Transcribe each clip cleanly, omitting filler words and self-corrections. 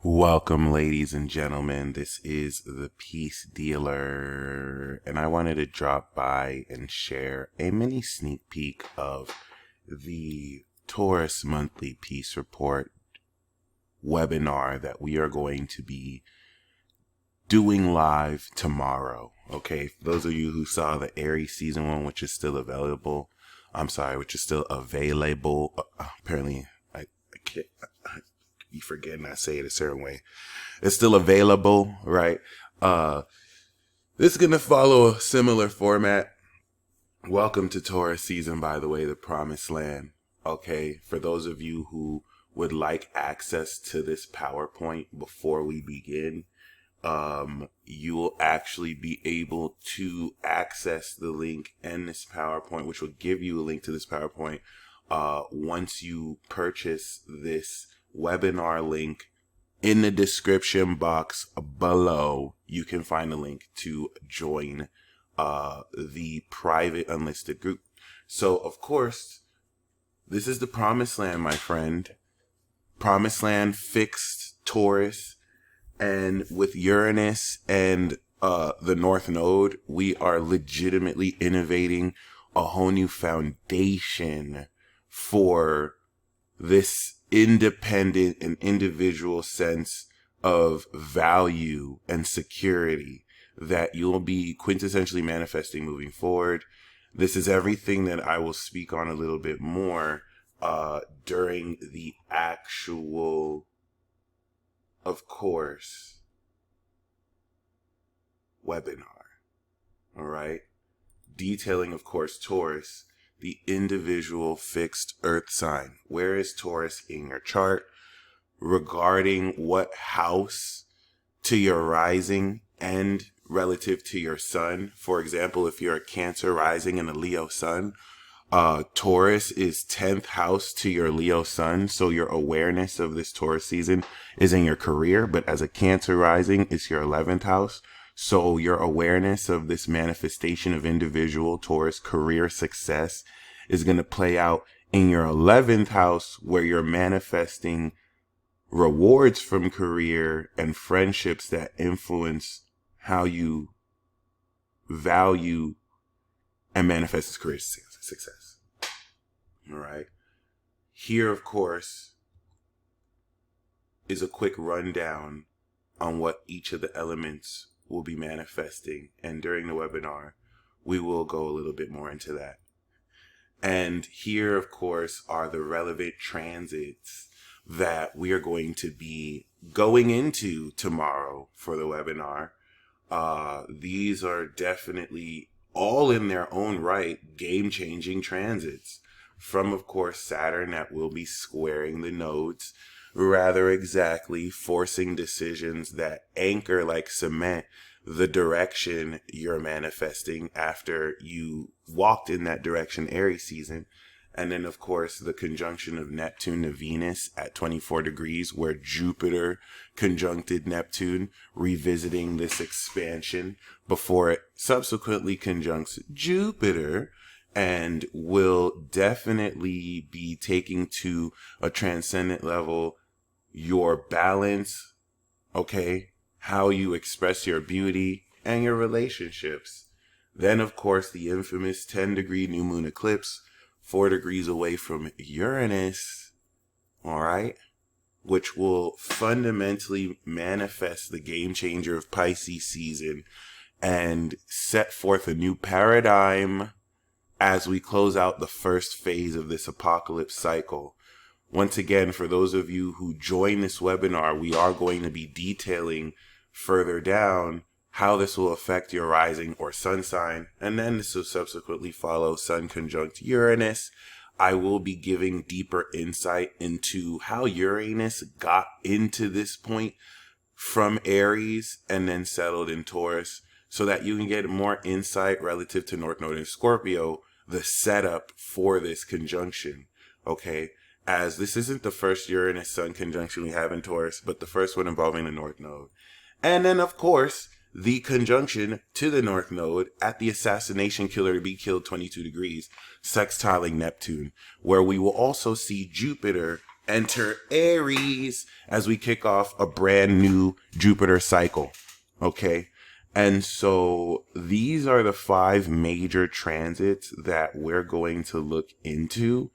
Welcome, ladies and gentlemen. This is the Peace Dealer, and I wanted to drop by and share a mini sneak peek of the Taurus Monthly Peace Report webinar that we are going to be doing live tomorrow. Okay, for those of you who saw the Aries season one, which is still available, which is still available. Apparently, I can't. You forgetting I say it a certain way. It's still available, right? This is gonna follow a similar format. Welcome to Taurus season, by the way, the promised land. Okay, for those of you who would like access to this PowerPoint before we begin, you will actually be able to access the link in this PowerPoint, which will give you a link to this PowerPoint once you purchase this webinar link. In the description box below, you can find a link to join the private unlisted group. So, of course, this is the promised land, my friend. Promised land, fixed Taurus, and with Uranus and the North Node, we are legitimately innovating a whole new foundation for this independent and individual sense of value and security that you'll be quintessentially manifesting moving forward. This is everything that I will speak on a little bit more during the actual, of course, webinar. All right. Detailing, of course, Taurus, the individual fixed earth sign. Where is Taurus in your chart? Regarding what house to your rising and relative to your sun. For example, if you're a Cancer rising and a Leo sun, Taurus is 10th house to your Leo sun. So your awareness of this Taurus season is in your career, but as a Cancer rising, it's your 11th house. So your awareness of this manifestation of individual Taurus career success is going to play out in your 11th house, where you're manifesting rewards from career and friendships that influence how you value and manifest this career success. All right. Here, of course, is a quick rundown on what each of the elements will be manifesting, and during the webinar we will go a little bit more into that. And here, of course, are the relevant transits that we are going to be going into tomorrow for the webinar. These are definitely all in their own right game-changing transits, from, of course, Saturn that will be squaring the nodes rather exactly, forcing decisions that anchor like cement the direction you're manifesting after you walked in that direction Aries season. And then, of course, the conjunction of Neptune to Venus at 24 degrees, where Jupiter conjuncted Neptune, revisiting this expansion before it subsequently conjuncts Jupiter, and will definitely be taking to a transcendent level your balance, okay, how you express your beauty and your relationships. Then, of course, the infamous 10-degree new moon eclipse, 4 degrees away from Uranus, all right, which will fundamentally manifest the game changer of Pisces season and set forth a new paradigm as we close out the first phase of this apocalypse cycle. Once again, for those of you who join this webinar, we are going to be detailing further down how this will affect your rising or sun sign, and then this will subsequently follow Sun conjunct Uranus. I will be giving deeper insight into how Uranus got into this point from Aries and then settled in Taurus, so that you can get more insight relative to North Node and Scorpio, the setup for this conjunction, okay? As this isn't the first Uranus-Sun conjunction we have in Taurus, but the first one involving the North Node. And then, of course, the conjunction to the North Node at the assassination killer to be killed 22 degrees, sextiling Neptune, where we will also see Jupiter enter Aries as we kick off a brand new Jupiter cycle. Okay. And so these are the 5 major transits that we're going to look into.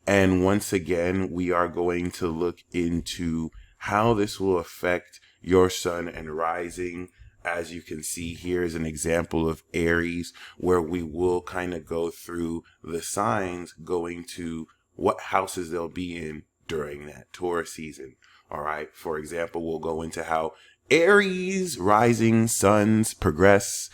And once again, we are going to look into how this will affect your sun and rising. As you can see, here is an example of Aries, where we will kind of go through the signs going to what houses they'll be in during that Taurus season. All right. For example, we'll go into how Aries rising suns progress.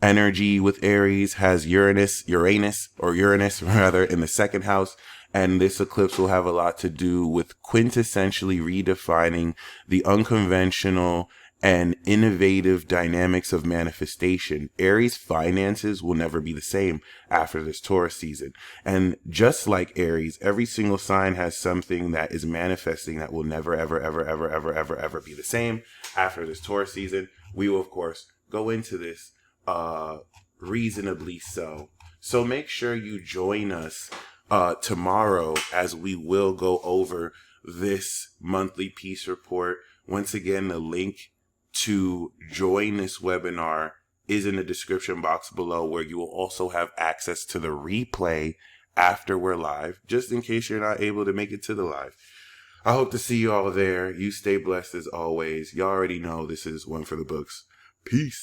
Energy with Aries has Uranus rather, in the 2nd house. And this eclipse will have a lot to do with quintessentially redefining the unconventional and innovative dynamics of manifestation. Aries finances will never be the same after this Taurus season. And just like Aries, every single sign has something that is manifesting that will never, ever, ever, ever, ever, ever, ever be the same after this Taurus season. We will, of course, go into this reasonably so. So make sure you join us tomorrow as we will go over this monthly peace report. Once again, the link to join this webinar is in the description box below, where you will also have access to the replay after we're live, just in case you're not able to make it to the live. I hope to see you all there. You stay blessed as always. You already know this is one for the books. Peace.